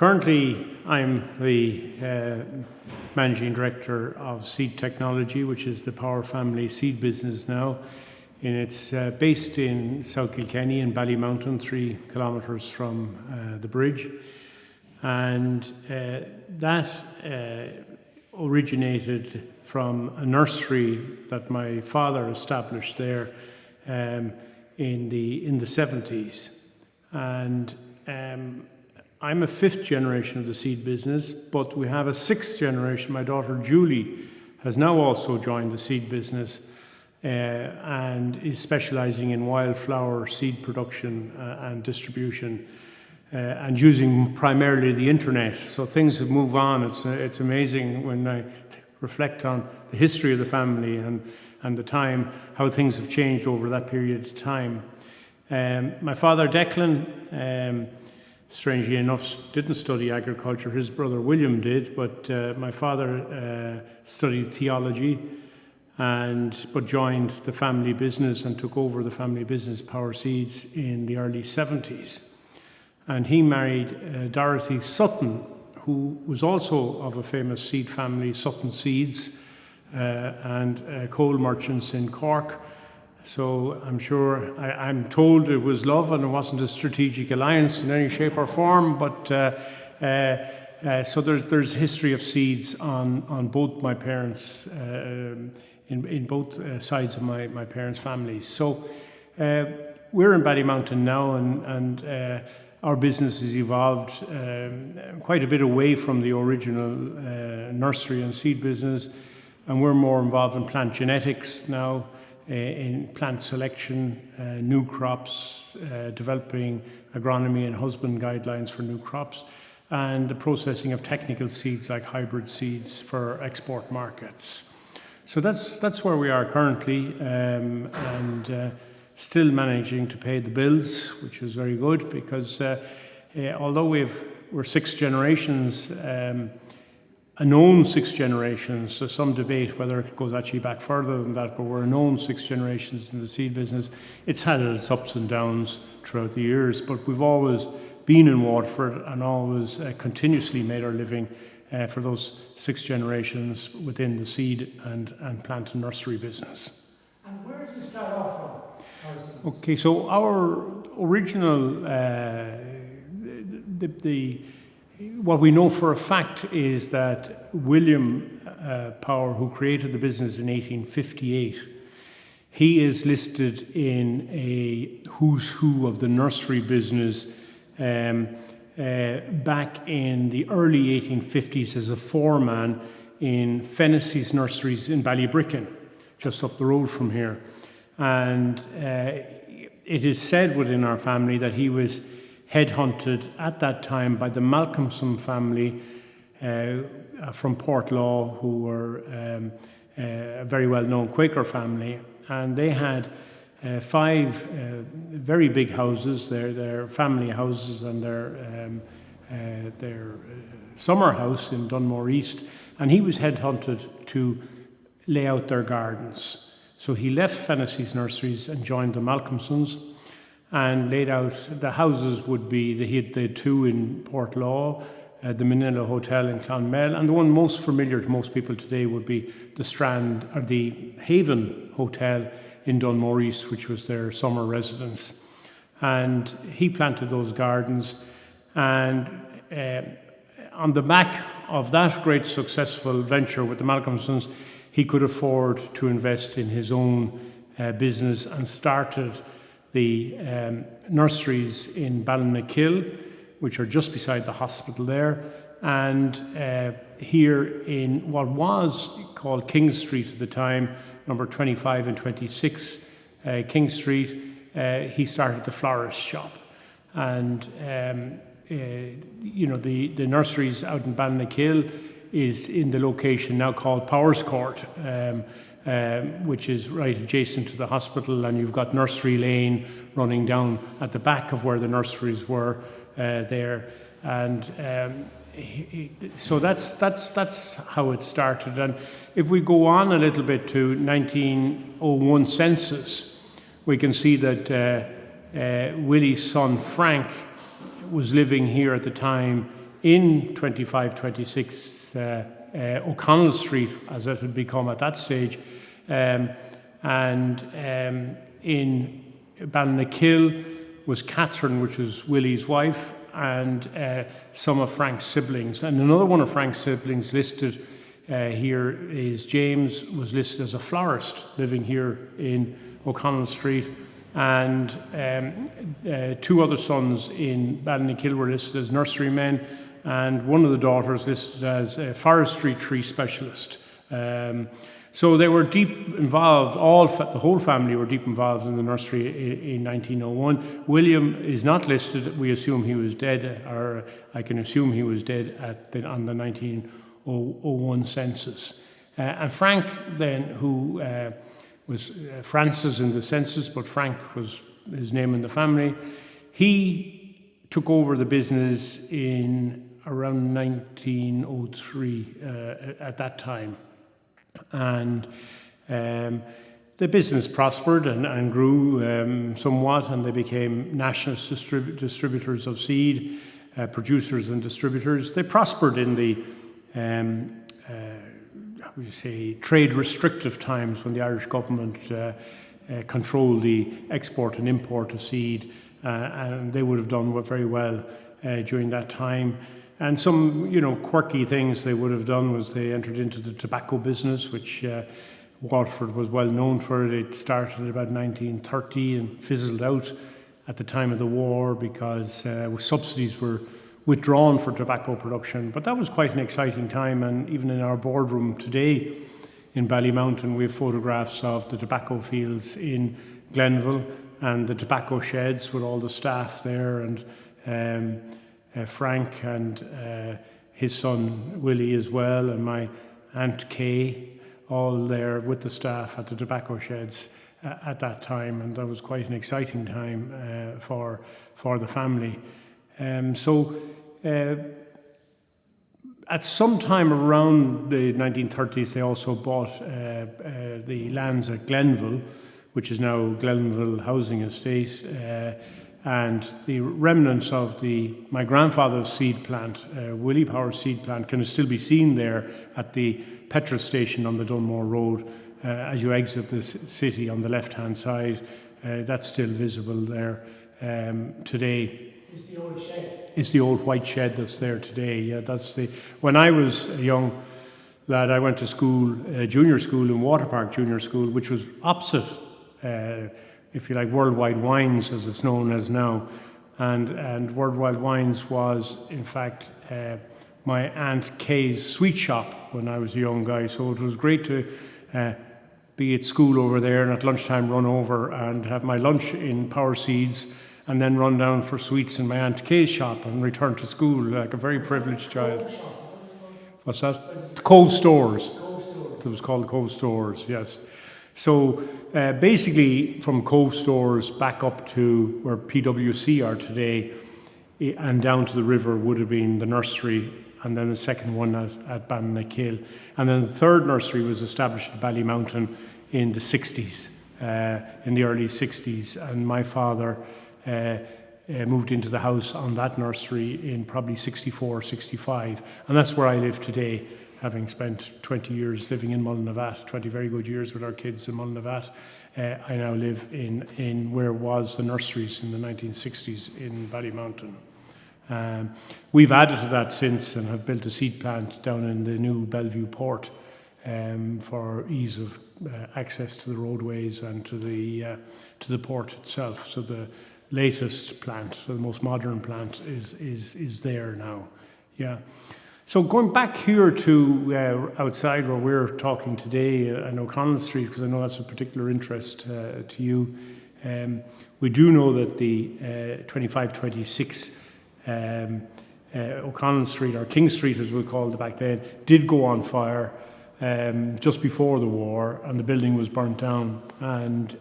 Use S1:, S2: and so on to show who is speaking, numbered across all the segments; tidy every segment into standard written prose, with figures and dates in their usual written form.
S1: Currently, I'm the Managing Director of Seed Technology, which is the Power Family seed business now. And it's based in South Kilkenny in Ballymountain, 3 kilometres from the bridge. And that originated from a nursery that my father established there in the 70s. And I'm a 5th generation of the seed business, but we have a 6th generation. My daughter Julie has now also joined the seed business and is specialising in wildflower seed production and distribution and using primarily the internet. So things have moved on. It's amazing when I reflect on the history of the family and the time, how things have changed over that period of time. My father Declan, strangely enough, didn't study agriculture. His brother William did, but my father studied theology, but joined the family business and took over the family business, Power Seeds, in the early 70s. And he married Dorothy Sutton, who was also of a famous seed family, Sutton Seeds, and coal merchants in Cork. So I'm told it was love and it wasn't a strategic alliance in any shape or form, but so there's history of seeds on both my parents, in both sides of my parents' families. So we're in Ballymountain now, and our business has evolved quite a bit away from the original nursery and seed business, and we're more involved in plant genetics now, in plant selection, new crops, developing agronomy and husband guidelines for new crops, and the processing of technical seeds like hybrid seeds for export markets. So that's where we are currently, and still managing to pay the bills, which is very good, because although we're 6 generations, a known 6 generations, so some debate whether it goes actually back further than that, but we're a known 6 generations in the seed business. It's had its ups and downs throughout the years, but we've always been in Waterford and always continuously made our living for those 6 generations within the seed and plant and nursery business.
S2: And where did you start off from?
S1: Okay, so our original, what we know for a fact is that William Power, who created the business in 1858, he is listed in a who's who of the nursery business back in the early 1850s as a foreman in Fennessy's Nurseries in Ballybricken, just up the road from here. And it is said within our family that he was headhunted at that time by the Malcolmson family from Portlaw, who were a very well-known Quaker family, and they had 5 very big houses, their family houses, and their summer house in Dunmore East, and he was headhunted to lay out their gardens. So he left Fennessy's Nurseries and joined the Malcolmsons, and laid out the houses would be, he had the 2 in Portlaw, the Manila Hotel in Clonmel, and the one most familiar to most people today would be the Strand, or the Haven Hotel in Dunmore East, which was their summer residence. And he planted those gardens, and on the back of that great successful venture with the Malcolmsons, he could afford to invest in his own business and started the nurseries in Ballinmakill, which are just beside the hospital there, and here in what was called King Street at the time, number 25 and 26 King Street, he started the florist shop. And the nurseries out in Ballinmakill is in the location now called Powers Court, which is right adjacent to the hospital, and you've got Nursery Lane running down at the back of where the nurseries were there, and so that's how it started. And if we go on a little bit to 1901 census, we can see that Willie's son Frank was living here at the time in 2526 O'Connell Street, as it had become at that stage, and in Ballynakill was Catherine, which was Willie's wife, and some of Frank's siblings. And another one of Frank's siblings listed here is James, was listed as a florist living here in O'Connell Street. And two other sons in Ballynakill were listed as nurserymen, and one of the daughters listed as a forestry tree specialist. So they were deep involved, the whole family were deep involved in the nursery in 1901. William is not listed. We assume he was dead, or I can assume he was dead on the 1901 census. And Frank then, who was Francis in the census, but Frank was his name in the family, he took over the business in around 1903 at that time. And the business prospered and grew somewhat, and they became national distributors of seed, producers and distributors. They prospered in the trade restrictive times when the Irish government controlled the export and import of seed, and they would have done very well during that time. And some, quirky things they would have done was they entered into the tobacco business, which Waterford was well known for. It started about 1930 and fizzled out at the time of the war because subsidies were withdrawn for tobacco production. But that was quite an exciting time, and even in our boardroom today in Ballymountain, we have photographs of the tobacco fields in Glenville and the tobacco sheds with all the staff there, and Frank and his son Willie as well, and my Aunt Kay, all there with the staff at the tobacco sheds at that time, and that was quite an exciting time for the family. At some time around the 1930s, they also bought the lands at Glenville, which is now Glenville Housing Estate, and the remnants of my grandfather's seed plant, Willie Power seed plant, can still be seen there at the petrol station on the Dunmore Road. As you exit the city on the left-hand side, that's still visible there today.
S2: It's the old shed.
S1: It's the old white shed that's there today. Yeah, when I was a young lad, I went to school, junior school in Waterpark Junior School, which was opposite, if you like, Worldwide Wines, as it's known as now. And Worldwide Wines was, in fact, my Aunt Kay's sweet shop when I was a young guy. So it was great to be at school over there, and at lunchtime run over and have my lunch in Power Seeds, and then run down for sweets in my Aunt Kay's shop and return to school like a very privileged child. What's that? The Cove Stores. It was called Cove Stores, yes. So basically from Cove Stores back up to where PwC are today and down to the river would have been the nursery, and then the second one at Ballynakill. And then the third nursery was established at Ballymountain in the 60s, in the early 60s. And my father moved into the house on that nursery in probably 64, 65. And that's where I live today, having spent 20 years living in Mullinavat, 20 very good years with our kids in Mullinavat. I now live in where was the nurseries in the 1960s in Ballymountain. We've added to that since and have built a seed plant down in the new Bellevue port for ease of access to the roadways and to the port itself. So the latest plant, so the most modern plant, is there now. Yeah. So going back here to outside where we're talking today in O'Connell Street, because I know that's of particular interest to you, we do know that the 2526 O'Connell Street, or King Street as we called it back then, did go on fire just before the war, and the building was burnt down, and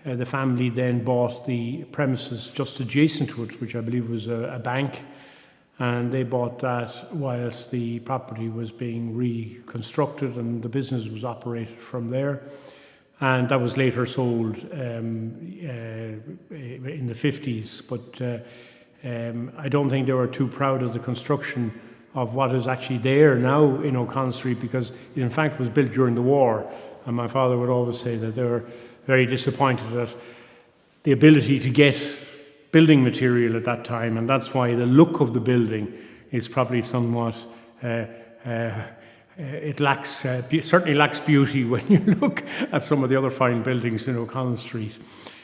S1: the family then bought the premises just adjacent to it, which I believe was a bank, and they bought that whilst the property was being reconstructed and the business was operated from there. And that was later sold in the 50s, but I don't think they were too proud of the construction of what is actually there now in O'Connell Street, because it in fact was built during the war. And my father would always say that they were very disappointed at the ability to get building material at that time, and that's why the look of the building is probably somewhat, it lacks, certainly lacks beauty when you look at some of the other fine buildings in O'Connell Street.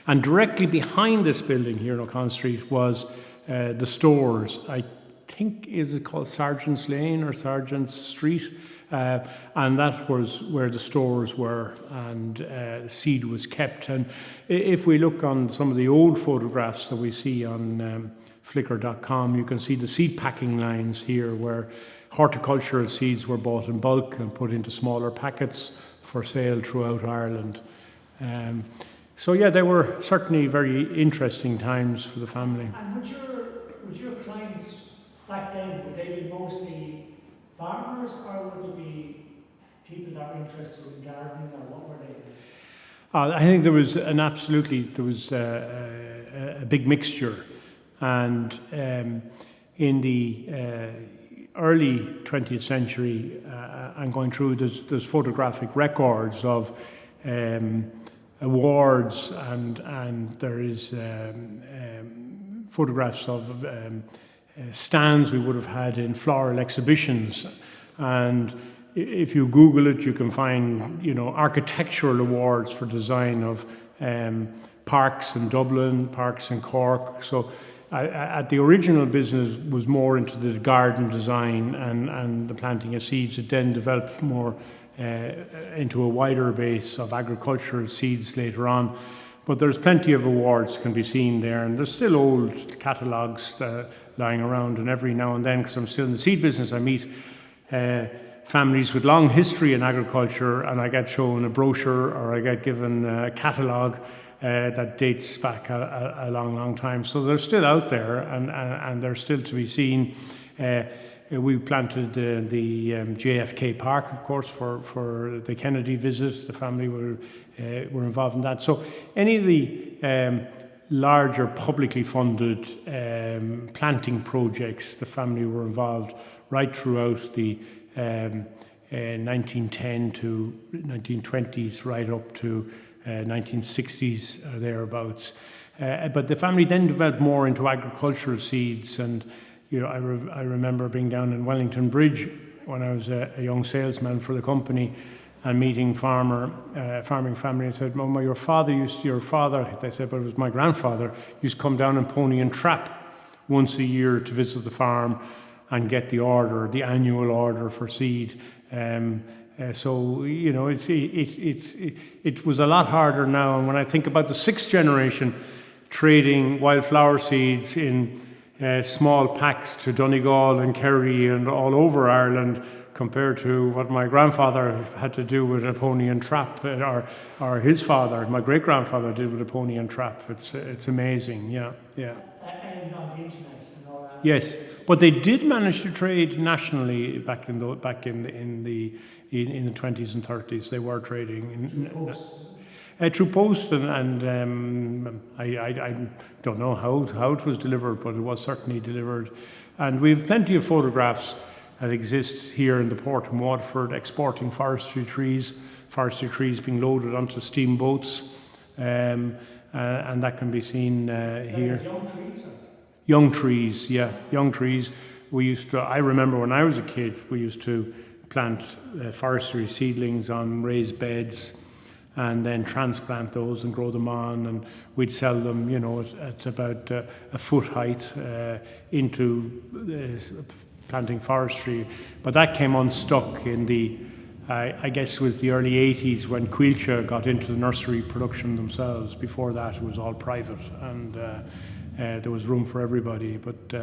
S1: And directly behind this building here in O'Connell Street was the stores. I think, is it called Sergeant's Lane or Sergeant's Street? And that was where the stores were, and seed was kept. And if we look on some of the old photographs that we see on Flickr.com, you can see the seed packing lines here, where horticultural seeds were bought in bulk and put into smaller packets for sale throughout Ireland. So yeah, they were certainly very interesting times for the family.
S2: And would your clients back then, would they be mostly farmers, or would they be people that were interested in gardening, or what were they?
S1: I think there was a big mixture, and in the early 20th century, and going through, there's photographic records of awards, and there is photographs of stands we would have had in floral exhibitions. And if you Google it, you can find, architectural awards for design of parks in Dublin, parks in Cork. So at the original business was more into the garden design and the planting of seeds. It then developed more into a wider base of agricultural seeds later on. But there's plenty of awards can be seen there, and there's still old catalogues lying around, and every now and then, because I'm still in the seed business, I meet families with long history in agriculture, and I get shown a brochure or I get given a catalogue that dates back a long time. So they're still out there, and they're still to be seen. We planted the JFK Park, of course, for the Kennedy visit. The family were involved in that. So any of the larger publicly funded planting projects, the family were involved right throughout the 1910 to 1920s, right up to 1960s or thereabouts. But the family then developed more into agricultural seeds, and I remember being down in Wellington Bridge when I was a young salesman for the company, and meeting farming family, and said, "Mama, your father," they said, but it was my grandfather, used to come down and pony and trap once a year to visit the farm and get the annual order for seed. So it was a lot harder now. And when I think about the sixth generation trading wildflower seeds in small packs to Donegal and Kerry and all over Ireland, compared to what my grandfather had to do with a pony and trap, or his father, my great grandfather, did with a pony and trap. It's amazing, yeah.
S2: And on the internet and all that.
S1: Yes, but they did manage to trade nationally back in the 20s and 30s. They were trading through post, and I don't know how it was delivered, but it was certainly delivered. And we have plenty of photographs that exist here in the port in Waterford, exporting forestry trees being loaded onto steamboats, and that can be seen here. Young trees, yeah, young trees. I remember when I was a kid, we used to plant forestry seedlings on raised beds, and then transplant those and grow them on, and we'd sell them, at about a foot height into planting forestry. But that came unstuck in the, I guess it was the early 80s when Quilcha got into the nursery production themselves. Before that, it was all private, and there was room for everybody. But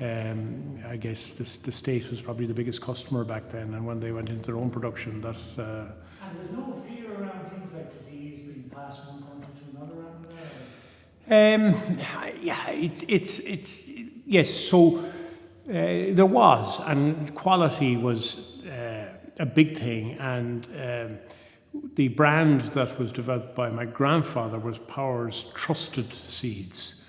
S1: I guess the state was probably the biggest customer back then, and when they went into their own production, that...
S2: And there's no fear around things like disease being passed from one country to another around there?
S1: Yeah, it's yes. So there was, and quality was a big thing, and the brand that was developed by my grandfather was Power's Trusted Seeds.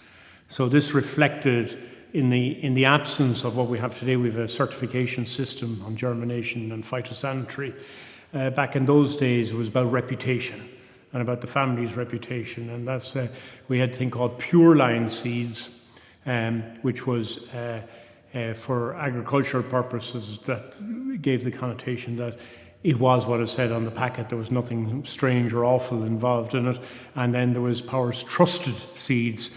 S1: So this reflected in the absence of what we have today. We have a certification system on germination and phytosanitary. Back in those days, it was about reputation and about the family's reputation, and that's we had a thing called Pure Line seeds, which was for agricultural purposes, that gave the connotation that it was what it said on the packet. There was nothing strange or awful involved in it. And then there was Power's Trusted seeds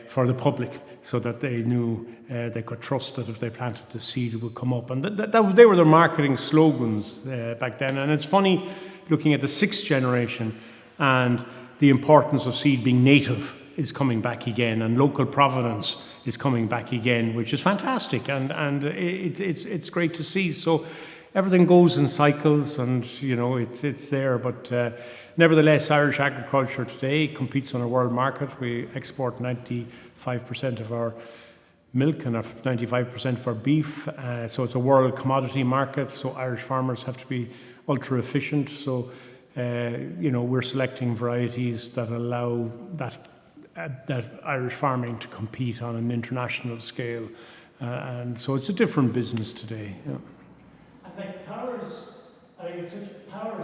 S1: for the public, so that they knew they could trust that if they planted the seed, it would come up. And they were their marketing slogans back then. And it's funny looking at the sixth generation, and the importance of seed being native is coming back again, and local provenance is coming back again, which is fantastic, and it's great to see. So everything goes in cycles, and it's there. But nevertheless, Irish agriculture today competes on a world market. We export 95% of our milk and 95% of our beef. So it's a world commodity market. So Irish farmers have to be ultra efficient. So we're selecting varieties that allow that Irish farming to compete on an international scale, and so it's a different business today. Yeah.
S2: And like Power is such common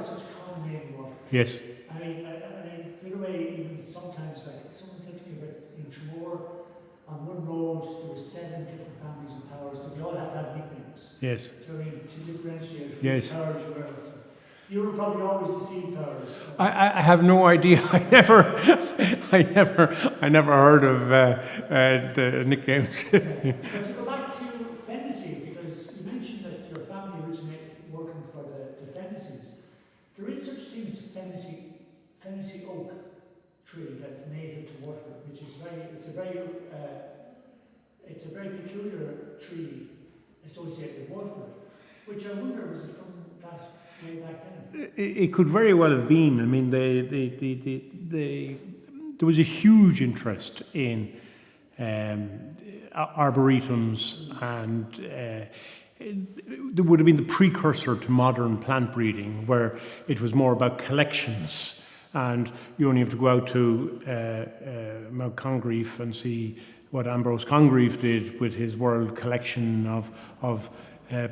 S2: name water.
S1: Yes.
S2: I mean, in a way, even sometimes, like someone said to me about in Tramore, on one road there were 7 different families of Power, so they all had to have nicknames.
S1: Yes.
S2: Do you know what I mean? To differentiate which
S1: Yes.
S2: Powers you were. So you were probably always the seed Powers.
S1: I have no idea. I never heard of the nicknames.
S2: But to go back to Fennesy, because you mentioned that your family originated working for the Fennesys. There is such thing as a Fennessy oak tree that's native to Waterford, which is it's a very peculiar tree associated with Waterford, which I wonder was it from that way back then?
S1: It could very well have been. I mean, there was a huge interest in arboretums, and there would have been the precursor to modern plant breeding, where it was more about collections, and you only have to go out to Mount Congreve and see what Ambrose Congreve did with his world collection of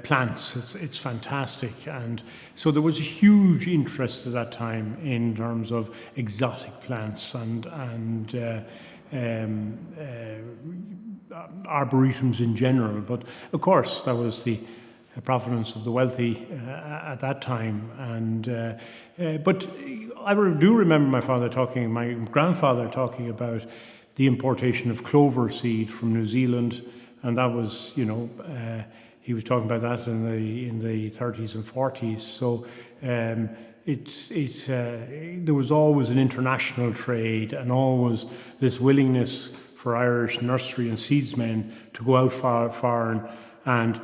S1: plants. It's fantastic, and so there was a huge interest at that time in terms of exotic plants and arboretums in general. But of course, that was the providence of the wealthy at that time. But I do remember my grandfather talking about the importation of clover seed from New Zealand, and that was, he was talking about that in the 30s and 40s. So there was always an international trade, and always this willingness for Irish nursery and seedsmen to go out far and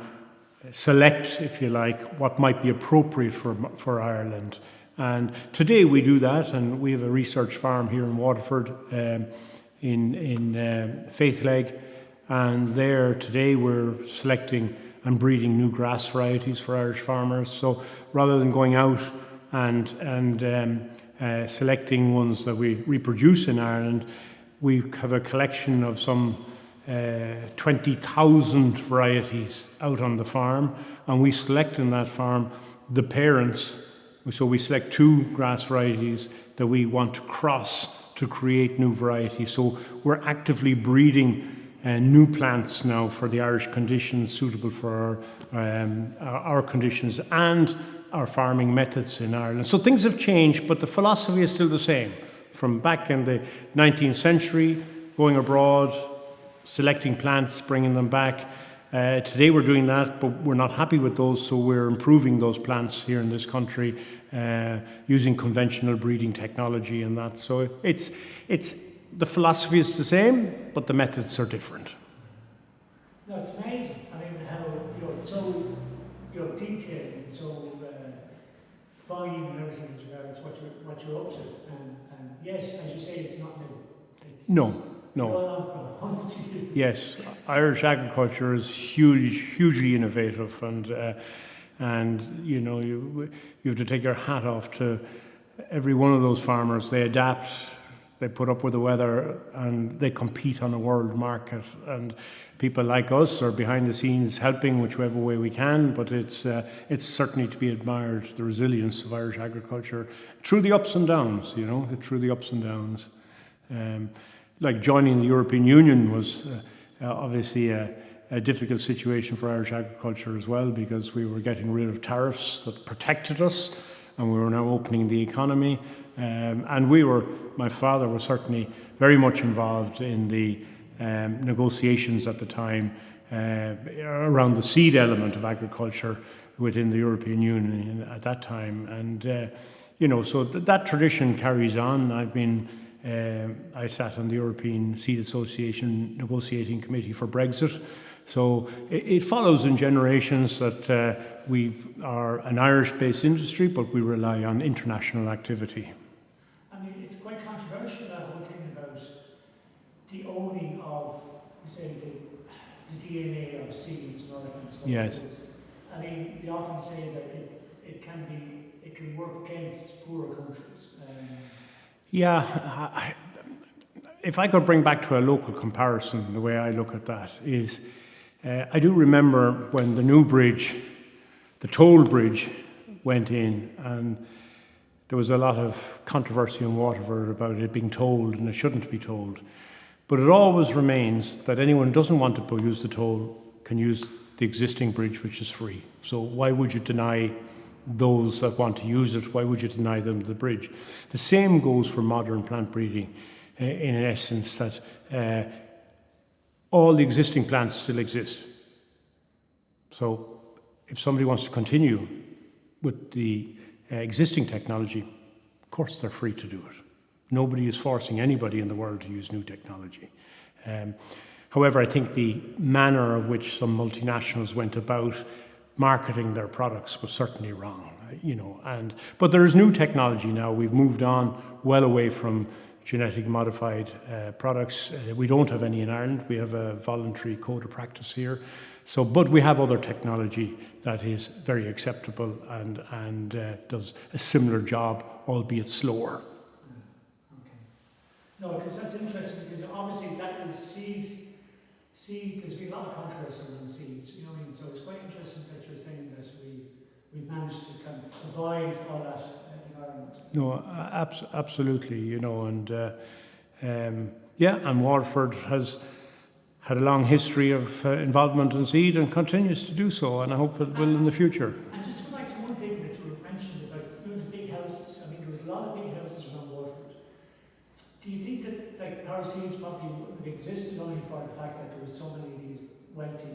S1: select, if you like, what might be appropriate for Ireland. And today we do that, and we have a research farm here in Waterford, in Faithleg, and there today we're selecting and breeding new grass varieties for Irish farmers. So rather than going out and selecting ones that we reproduce in Ireland, we have a collection of some 20,000 varieties out on the farm, and we select in that farm the parents. So we select 2 grass varieties that we want to cross to create new varieties. So we're actively breeding new plants now for the Irish conditions, suitable for our conditions and our farming methods in Ireland. So things have changed, but the philosophy is still the same. From back in the 19th century, going abroad, selecting plants, bringing them back. Today we're doing that, but we're not happy with those, so we're improving those plants here in this country using conventional breeding technology and that. So it's the philosophy is the same, but the methods are different.
S2: No, it's amazing. I mean, how it's so detailed and so fine and everything as regards what you're up to, and yes, as you say, it's not new. It's
S1: No.
S2: gone on for hundreds of years.
S1: Yes, Irish agriculture is hugely innovative, and you have to take your hat off to every one of those farmers. They adapt They put up with the weather and they compete on a world market. And people like us are behind the scenes helping whichever way we can, but it's certainly to be admired, the resilience of Irish agriculture through the ups and downs, through the ups and downs. Like joining the European Union was obviously a difficult situation for Irish agriculture as well, because we were getting rid of tariffs that protected us and we were now opening the economy. And my father was certainly very much involved in the negotiations at the time around the seed element of agriculture within the European Union at that time. And, so that tradition carries on. I sat on the European Seed Association negotiating committee for Brexit. So it follows in generations that we are an Irish-based industry, but we rely on international activity.
S2: I mean, it's quite controversial, that whole thing about the owning of, say, the DNA of seeds and all that kind of stuff.
S1: Yes.
S2: Because, I mean, they often say that it can work against poorer countries.
S1: Yeah, if I could bring back to a local comparison, the way I look at that is, I do remember when the new bridge, the toll bridge, went in, and there was a lot of controversy in Waterford about it being tolled and it shouldn't be tolled. But it always remains that anyone who doesn't want to use the toll can use the existing bridge, which is free. So why would you deny those that want to use it? Why would you deny them the bridge? The same goes for modern plant breeding, in essence, that all the existing plants still exist. So if somebody wants to continue with the existing technology, of course they're free to do it. Nobody is forcing anybody in the world to use new technology. However, I think the manner of which some multinationals went about marketing their products was certainly wrong, but there is new technology now. We've moved on well away from genetically modified products. We don't have any in Ireland. We have a voluntary code of practice here. But we have other technology that is very acceptable and does a similar job, albeit slower.
S2: Okay. No, because that's interesting, because obviously that is seed. There's been a lot of controversy around seeds, so it's quite interesting that you're saying that we've managed to kind of avoid all that environment.
S1: No, absolutely, and Waterford has had a long history of involvement in seed and continues to do so, and I hope it will in the future.
S2: And just go back to one thing that you mentioned about the big houses. I mean, there was a lot of big houses around Waterford. Do you think that Power Seeds probably wouldn't have existed only for the fact that there was so many of these wealthy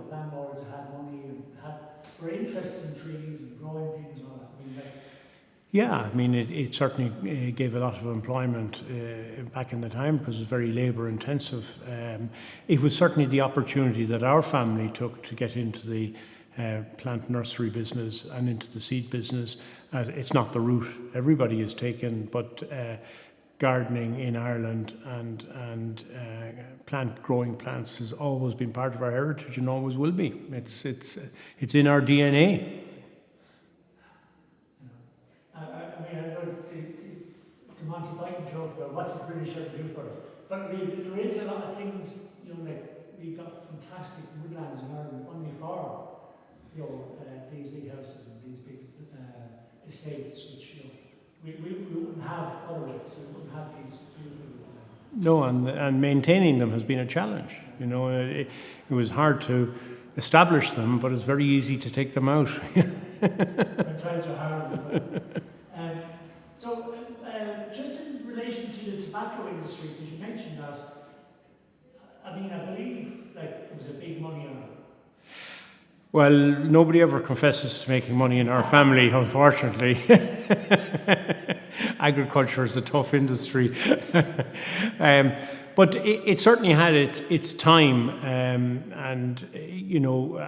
S2: landlords that had money and were interested in trees and growing things and all that?
S1: It certainly gave a lot of employment back in the time, because it was very labour intensive. It was certainly the opportunity that our family took to get into the plant nursery business and into the seed business. It's not the route everybody has taken, but gardening in Ireland and growing plants has always been part of our heritage and always will be. It's in our DNA.
S2: The Monty Python joke about what's the British ever do for us. But there is a lot of things, like we've got fantastic woodlands in Ireland only for, these big houses and these big estates, which, we wouldn't have otherwise. We wouldn't have these beautiful...
S1: No, and maintaining them has been a challenge. It was hard to establish them, but it's very easy to take them out.
S2: When times are hard. Just in relation to the tobacco industry, because you mentioned that, I believe it was a big money earner.
S1: Well, nobody ever confesses to making money in our family, unfortunately. Agriculture is a tough industry. But it certainly had its time, and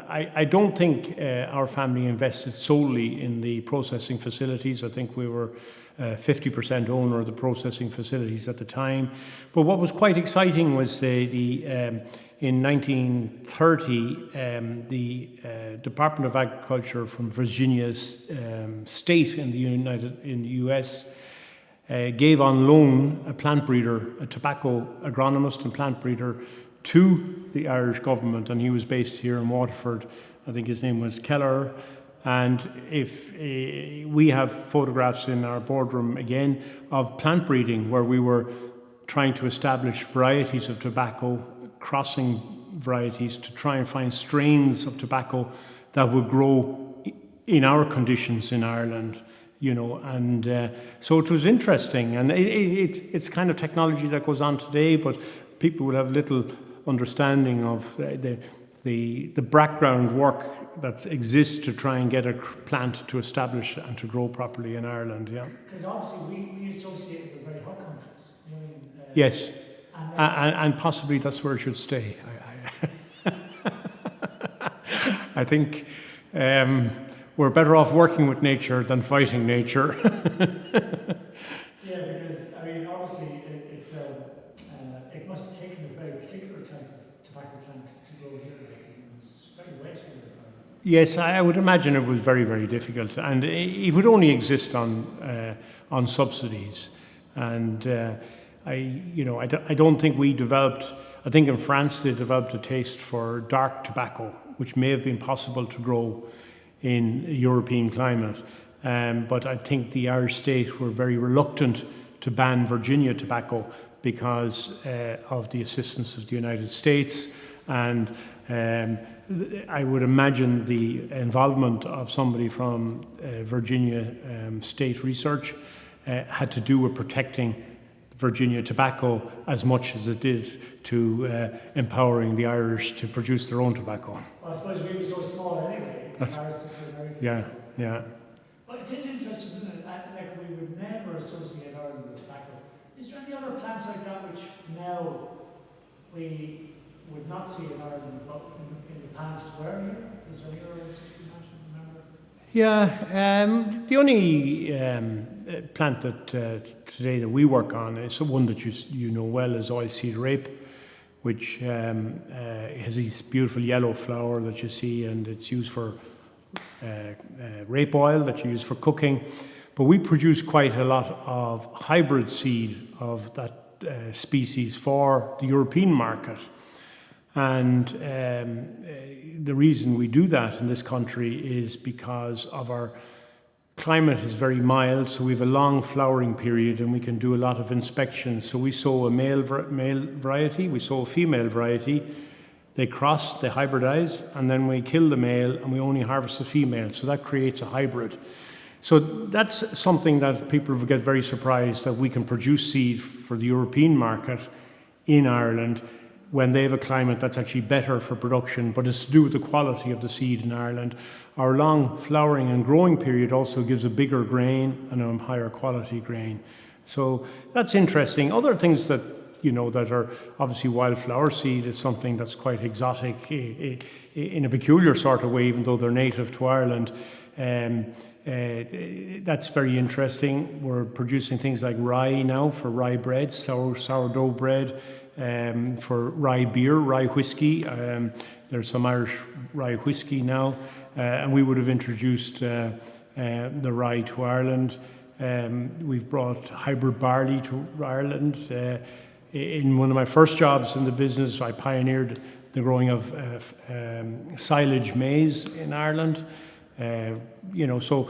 S1: I don't think our family invested solely in the processing facilities. I think we were 50% owner of the processing facilities at the time. But what was quite exciting was in 1930, the Department of Agriculture from Virginia State in the US gave on loan a plant breeder, a tobacco agronomist and plant breeder, to the Irish government, and he was based here in Waterford. I think his name was Keller. And if we have photographs in our boardroom again of plant breeding, where we were trying to establish varieties of tobacco, crossing varieties to try and find strains of tobacco that would grow in our conditions in Ireland, you know, and so it was interesting. And it's kind of technology that goes on today, but people would have little understanding of the background work that exists to try and get a plant to establish and to grow properly in Ireland. Yeah.
S2: Because obviously we associate it with very hot countries. You know,
S1: Yes, and possibly that's where it should stay. I think we're better off working with nature than fighting nature.
S2: Yeah, because I mean, obviously it must have taken a very particular type of tobacco plant to grow here. It was very wet here.
S1: Yes, I would imagine it was very, very difficult, and it would only exist on subsidies. And I don't think we developed. I think in France they developed a taste for dark tobacco, which may have been possible to grow in a European climate. But I think the Irish state were very reluctant to ban Virginia tobacco because of the assistance of the United States. And I would imagine the involvement of somebody from Virginia State Research had to do with protecting Virginia tobacco as much as it did to empowering the Irish to produce their own tobacco.
S2: Well, I suppose we were so small anyway in comparison to Americans.
S1: Yeah.
S2: But it is interesting, isn't it? Like we would never associate Ireland with tobacco. Is there any other plants like that which now we would not see in Ireland, but in the past were here? Is there any other such plants you remember?
S1: Yeah, the only plant that today that we work on is the one that you know well is oilseed rape, which has this beautiful yellow flower that you see, and it's used for rape oil that you use for cooking. But we produce quite a lot of hybrid seed of that species for the European market. And the reason we do that in this country is because of our climate is very mild, so we have a long flowering period and we can do a lot of inspection. So we sow a male variety, we sow a female variety, they cross, they hybridize, and then we kill the male and we only harvest the female. So that creates a hybrid. So that's something that people get very surprised, that we can produce seed for the European market in Ireland when they have a climate that's actually better for production, but it's to do with the quality of the seed in Ireland. Our long flowering and growing period also gives a bigger grain and a higher quality grain. So that's interesting. Other things that that are obviously wildflower seed is something that's quite exotic in a peculiar sort of way, even though they're native to Ireland. That's very interesting. We're producing things like rye now for rye bread, sourdough bread, for rye beer, rye whiskey. There's some Irish rye whiskey now, and we would have introduced the rye to Ireland. We've brought hybrid barley to Ireland. In one of my first jobs in the business, I pioneered the growing of silage maize in Ireland. So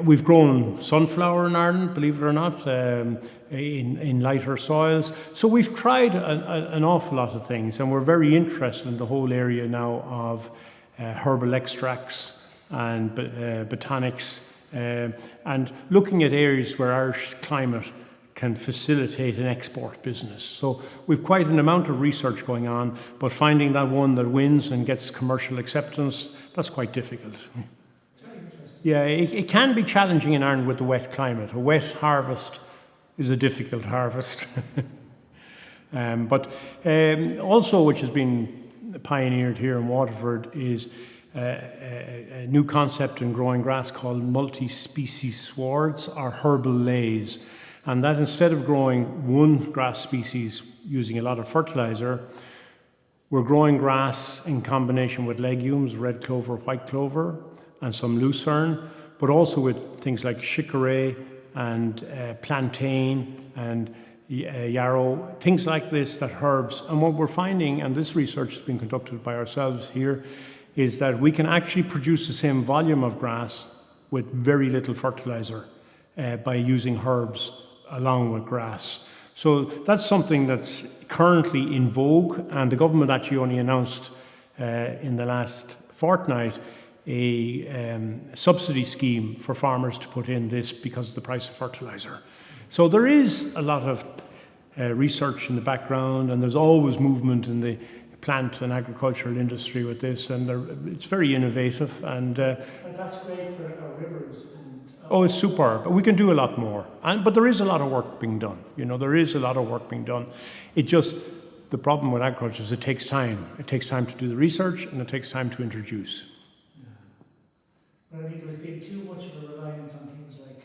S1: we've grown sunflower in Ireland, believe it or not, in lighter soils. So we've tried an awful lot of things, and we're very interested in the whole area now of herbal extracts and botanics, and looking at areas where Irish climate can facilitate an export business. So we've quite an amount of research going on, but finding that one that wins and gets commercial acceptance, that's quite difficult. Yeah, it can be challenging in Ireland with the wet climate. A wet harvest is a difficult harvest. But also, which has been pioneered here in Waterford, is a new concept in growing grass called multi-species swards or herbal lays. And that instead of growing one grass species using a lot of fertilizer, we're growing grass in combination with legumes, red clover, white clover, and some lucerne, but also with things like chicorée, and plantain and yarrow, things like this, that herbs. And what we're finding, and this research has been conducted by ourselves here, is that we can actually produce the same volume of grass with very little fertilizer by using herbs along with grass. So that's something that's currently in vogue, and the government actually only announced in the last fortnight a subsidy scheme for farmers to put in this because of the price of fertilizer. So there is a lot of research in the background, and there's always movement in the plant and agricultural industry with this, and it's very innovative. And
S2: But that's great for our rivers.
S1: oh, it's superb. But we can do a lot more. But there is a lot of work being done. You know, there is a lot of work being done. It just, the problem with agriculture is it takes time. It takes time to do the research, and it takes time to introduce.
S2: But I mean, there's been too much of a reliance on things like,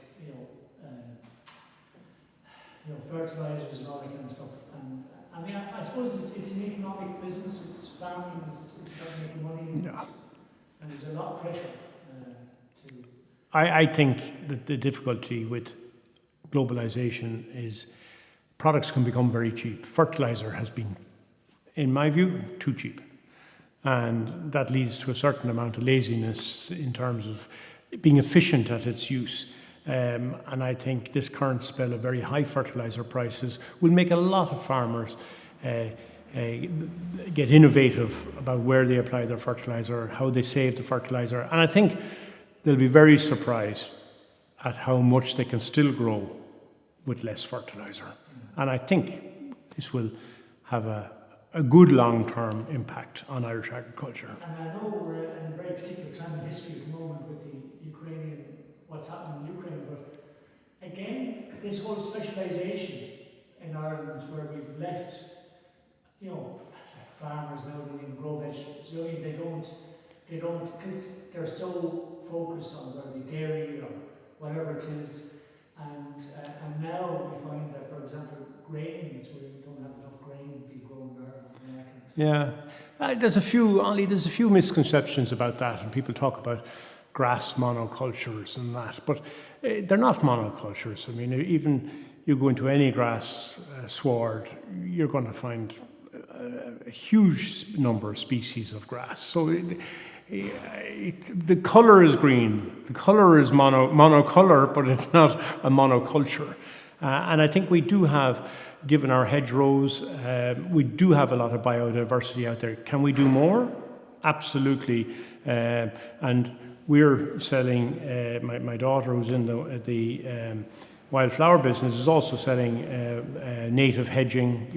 S2: fertilizers and all that kind of stuff. And I mean, I suppose it's an economic business. It's farming. It's about making money.
S1: Yeah.
S2: And there's a lot of pressure to.
S1: I think that the difficulty with globalization is products can become very cheap. Fertilizer has been, in my view, too cheap. And that leads to a certain amount of laziness in terms of being efficient at its use. And I think this current spell of very high fertilizer prices will make a lot of farmers get innovative about where they apply their fertilizer, how they save the fertilizer. And I think they'll be very surprised at how much they can still grow with less fertilizer. And I think this will have a good long-term impact on Irish agriculture.
S2: And I know we're in a very particular time in history at the moment with the Ukrainian, what's happening in Ukraine, but again, this whole specialisation in Ireland where we've left, farmers now don't even grow vegetables. They don't, because they're so focused on whether it be dairy or whatever it is. And now we find that, for example, grains, we don't have enough grain being grown in Ireland.
S1: Yeah, there's a few misconceptions about that, and people talk about grass monocultures and that, but they're not monocultures. I mean, even you go into any grass sward, you're going to find a huge number of species of grass. So the colour is green, the colour is monocolour, but it's not a monoculture. And I think we do have, given our hedgerows, we do have a lot of biodiversity out there. Can we do more? Absolutely. And we're selling, my daughter who's in the wildflower business is also selling native hedging,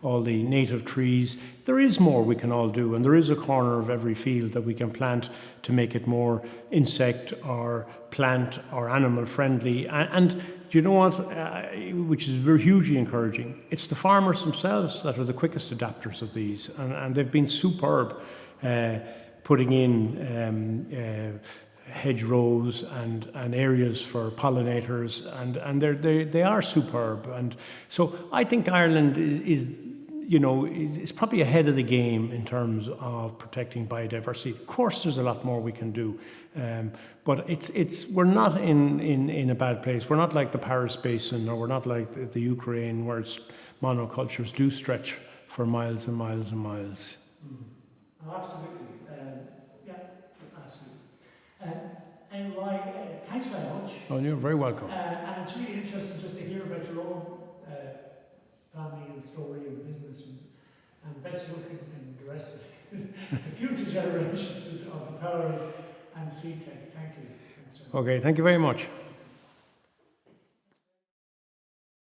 S1: all the native trees. There is more we can all do, and there is a corner of every field that we can plant to make it more insect or plant or animal friendly. And do you know what, which is very hugely encouraging? It's the farmers themselves that are the quickest adapters of these, and they've been superb putting in hedgerows and areas for pollinators, and they are superb. And so I think Ireland is probably ahead of the game in terms of protecting biodiversity. Of course, there's a lot more we can do, but we're not in a bad place. We're not like the Paris Basin, or we're not like the Ukraine, where monocultures do stretch for miles and miles and miles.
S2: Oh, absolutely. Absolutely. And Roy, thanks very much.
S1: Oh, you're very welcome.
S2: And it's really interesting just to hear about your own family and story and business, and best of luck in the rest of the future generations of the Powers and Seedtech. Thank you.
S1: Okay, thank you very much.